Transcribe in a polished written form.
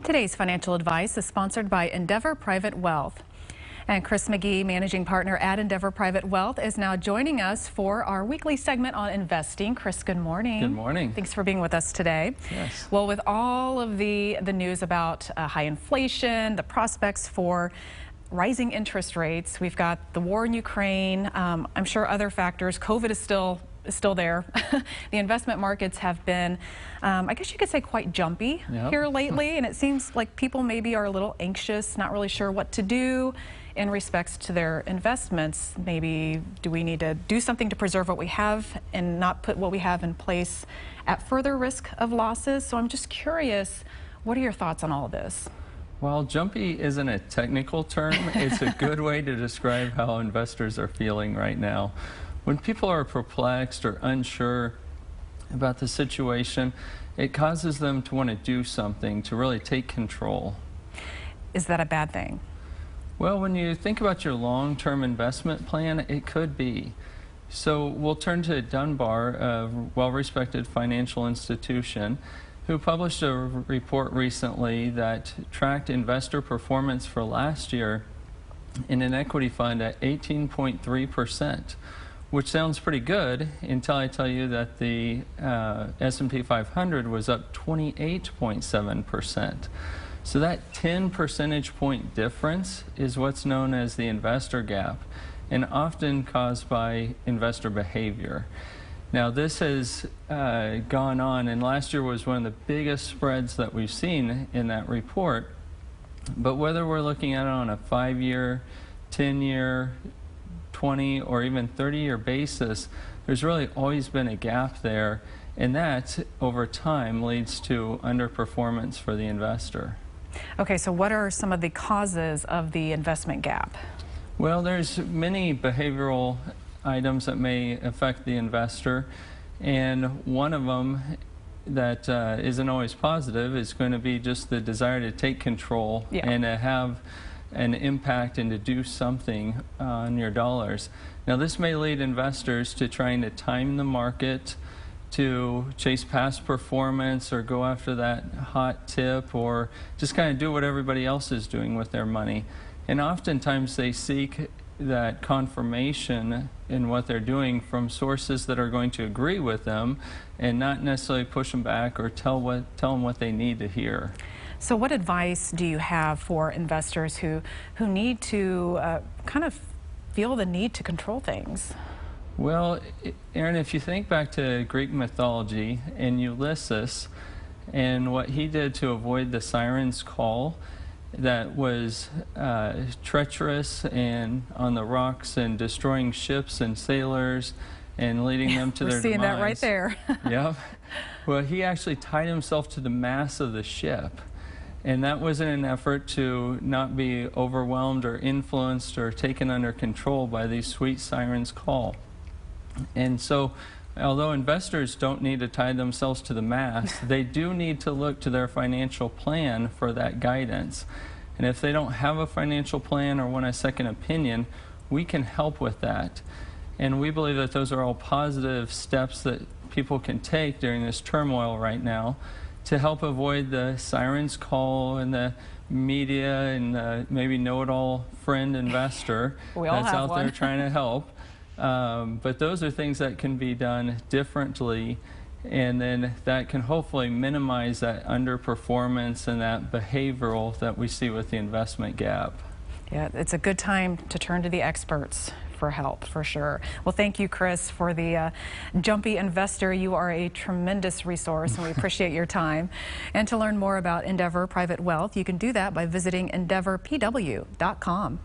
Today's financial advice is sponsored by Endeavor Private Wealth. And Chris McGee, managing partner at Endeavor Private Wealth, is now joining us for our weekly segment on investing. Chris, good morning. Good morning. Thanks for being with us today. Yes. Well, with all of the news about high inflation, the prospects for rising interest rates, we've got the war in Ukraine, I'm sure other factors, COVID is still there. The investment markets have been, I guess you could say, quite jumpy here lately, and it seems like people maybe are a little anxious, not really sure what to do in respects to their investments. Maybe do we need to do something to preserve what we have and not put what we have in place at further risk of losses? So I'm just curious, what are your thoughts on all of this? Well, jumpy isn't a technical term. It's a good way to describe how investors are feeling right now. When people are perplexed or unsure about the situation, it causes them to want to do something, to really take control. Is that a bad thing? Well, when you think about your long-term investment plan, it could be. So we'll turn to Dunbar, a well-respected financial institution, who published a report recently that tracked investor performance for last year in an equity fund at 18.3%. which sounds pretty good until I tell you that the S&P 500 was up 28.7%. So that 10 percentage point difference is what's known as the investor gap, and often caused by investor behavior. Now this has gone on, and last year was one of the biggest spreads that we've seen in that report. But whether we're looking at it on a 5-year, 10-year, 20 or even 30-year basis, there's really always been a gap there, and that over time leads to underperformance for the investor. Okay, so what are some of the causes of the investment gap? Well, there's many behavioral items that may affect the investor, and one of them that isn't always positive is going to be just the desire to take control and to have an impact and to do something on your dollars. Now this may lead investors to trying to time the market, to chase past performance or go after that hot tip, or just kind of do what everybody else is doing with their money. And oftentimes they seek that confirmation in what they're doing from sources that are going to agree with them and not necessarily push them back or tell them what they need to hear. So what advice do you have for investors who need to kind of feel the need to control things? Well, Aaron, if you think back to Greek mythology and Ulysses and what he did to avoid the siren's call that was treacherous and on the rocks and destroying ships and sailors and leading them to their demise. We're seeing that right there. Yep. Well, he actually tied himself to the mast of the ship. And that was in an effort to not be overwhelmed or influenced or taken under control by these sweet sirens' call. And so, although investors don't need to tie themselves to the mast, they do need to look to their financial plan for that guidance. And if they don't have a financial plan or want a second opinion, we can help with that. And we believe that those are all positive steps that people can take during this turmoil right now to help avoid the siren's call and the media and the maybe know-it-all friend investor that's out there trying to help. But those are things that can be done differently, and then that can hopefully minimize that underperformance and that behavioral that we see with the investment gap. Yeah, it's a good time to turn to the experts for help, for sure. Well, thank you, Chris, for the jumpy investor. You are a tremendous resource, and we appreciate your time. And to learn more about Endeavor Private Wealth, you can do that by visiting endeavorpw.com.